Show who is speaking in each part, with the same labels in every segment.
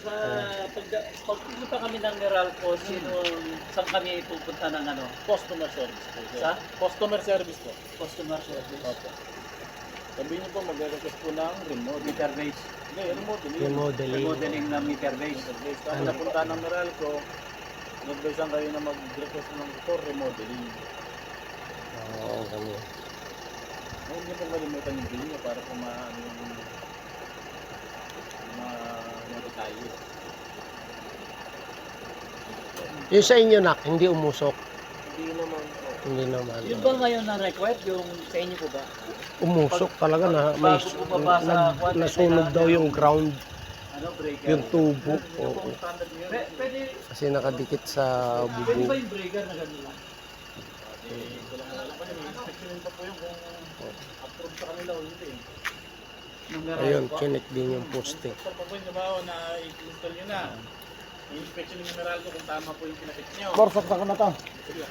Speaker 1: Sa pagpupunta kami ng Meralco, saan kami pupunta ng ano?
Speaker 2: Customer service po.
Speaker 1: Sa?
Speaker 2: Customer service po.
Speaker 1: Customer service.
Speaker 2: Opo. Sabihin niyo po, magre-request po ng remote.
Speaker 1: Meter base.
Speaker 2: Hindi, remodeling.
Speaker 3: Remodeling.
Speaker 1: Remodeling ng meter base.
Speaker 2: Kung
Speaker 3: Ano?
Speaker 2: napunta ng Meralco, nag-advisean kayo na mag-request ng for remodeling.
Speaker 3: Oo, kami.
Speaker 2: Huwag niyo pong kalimutan yung bill niyo para kung maano yung mga detalye.
Speaker 3: Yung sa inyo, nak, hindi umusok.
Speaker 2: Hindi naman po.
Speaker 3: Hindi naman.
Speaker 1: Yun ba ngayon na required yung sa inyo po ba?
Speaker 3: Umusok talaga na may
Speaker 1: Bago bumaba sa kwan,
Speaker 3: nasunog daw yung ground,
Speaker 1: Ano, breaker?
Speaker 3: yung tubo. Oo.
Speaker 1: Pwede,
Speaker 3: Kasi nakadikit sa
Speaker 1: pwede ba
Speaker 3: bubong.
Speaker 1: yung breaker na gano'n lang?
Speaker 2: Inspection pa po yung kung approve sa kanila o hindi.
Speaker 1: Nung Meralco?
Speaker 3: Ayun, chinek din yung poste.
Speaker 2: Sir, pa po yung trabaho na i-install nyo na. I-inspection yung Meralco kung tama po yung pinakit nyo.
Speaker 3: saksak na to.
Speaker 2: Sige,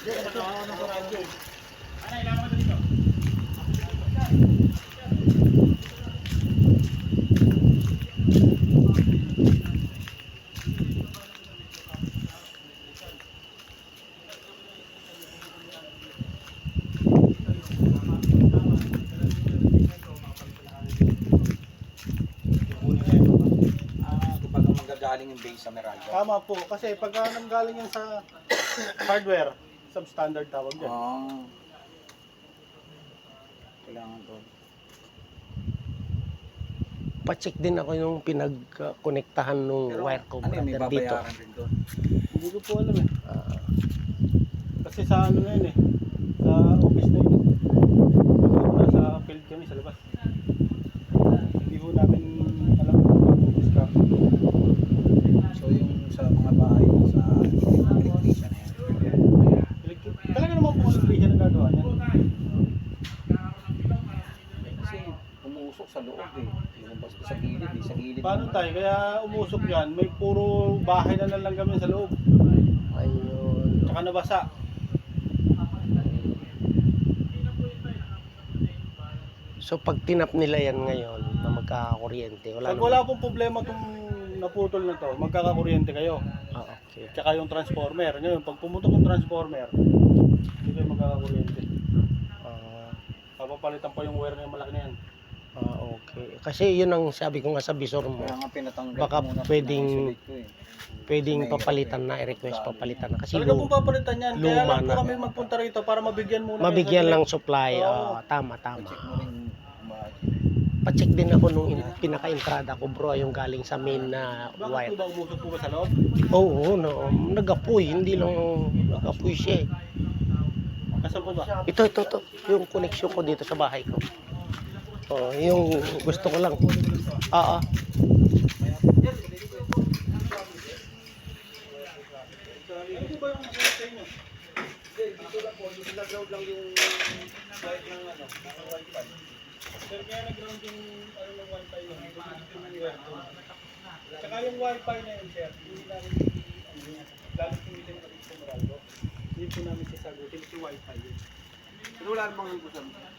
Speaker 2: hindi ka nakawa ng radyo eh. Ano, ilangan mo dito?
Speaker 4: Kumbaga manggagaling yung base sa Meralco.
Speaker 5: Tama po, kasi pagka nanggaling yan sa hardware, substandard tawag yan.
Speaker 4: Kailangan to.
Speaker 3: Pa-check din ako yung pinag-konektahan nung wire ko
Speaker 4: ano yun, may
Speaker 3: brother dito.
Speaker 4: babayaran rin doon.
Speaker 5: Hindi ko po alam eh.
Speaker 3: Ah,
Speaker 5: Kasi sa ano na yun eh, sa office na yun. Nasa field kami sa labas. Hindi po namin alam kung bakit discount.
Speaker 4: So yung sa mga bahay sa electrician na yan.
Speaker 5: Talaga naman po electrician ang gagawa niyan.
Speaker 4: Kasi umuusok sa loob eh. Yung basta sa gilid eh. Sa gilid.
Speaker 5: Paano tayo? Kaya umusok yan, may puro bahay na lang kami sa loob.
Speaker 3: ayun.
Speaker 5: Tsaka nabasa.
Speaker 3: So pag tinap nila yan ngayon na magkakakuryente, wala
Speaker 5: Pag wala pong problema itong naputol na to, magkakakuryente kayo.
Speaker 3: Okay.
Speaker 5: Tsaka yung transformer. Ngayon, pag pumutok yung transformer, hindi kayo magkakakuryente.
Speaker 3: Ah,
Speaker 5: Papapalitan pa yung wire na yung malaki na yan.
Speaker 3: okay. Kasi yun ang sabi ko nga sa visor mo.
Speaker 4: Kaya nga pinatanggal
Speaker 3: Baka
Speaker 4: ko muna,
Speaker 3: pwedeng-
Speaker 4: pina-isolate ko eh.
Speaker 3: Pwedeng papalitan na, i-request papalitan na. Kasi
Speaker 5: Talaga pong papalitan yan. Kaya
Speaker 3: luma
Speaker 5: lang po
Speaker 3: na.
Speaker 5: kami magpunta rito para mabigyan muna.
Speaker 3: mabigyan
Speaker 5: kayo
Speaker 3: lang
Speaker 5: sa
Speaker 3: supply.
Speaker 5: Oo.
Speaker 3: Tama, tama.
Speaker 4: Check mo rin kung bakit.
Speaker 3: Pa-check din ako nung pinaka-entrada ko bro, yung galing sa main na
Speaker 5: Bakit po
Speaker 3: wire.
Speaker 5: ba umusok po ba sa loob?
Speaker 3: Oo, no, nagapoy, hindi lang nagapoy siya eh.
Speaker 5: Nasaan po ba?
Speaker 3: Ito, yung connection ko dito sa bahay ko. Oh, yung gusto ko lang. Oo.
Speaker 5: Ano po ba yung sa inyo? Hindi, dito lang po. Yung nag-ground lang yung wire ng ano, ng wifi. Sir, kaya nag-ground yung ano ng wifi yun. Dito yung wire ko. Tsaka yung wifi na yun, sir. Hindi namin lalo pinitin na rin sa Meralco. Hindi po namin sasagutin. Ito wifi yun.
Speaker 4: Pero wala namang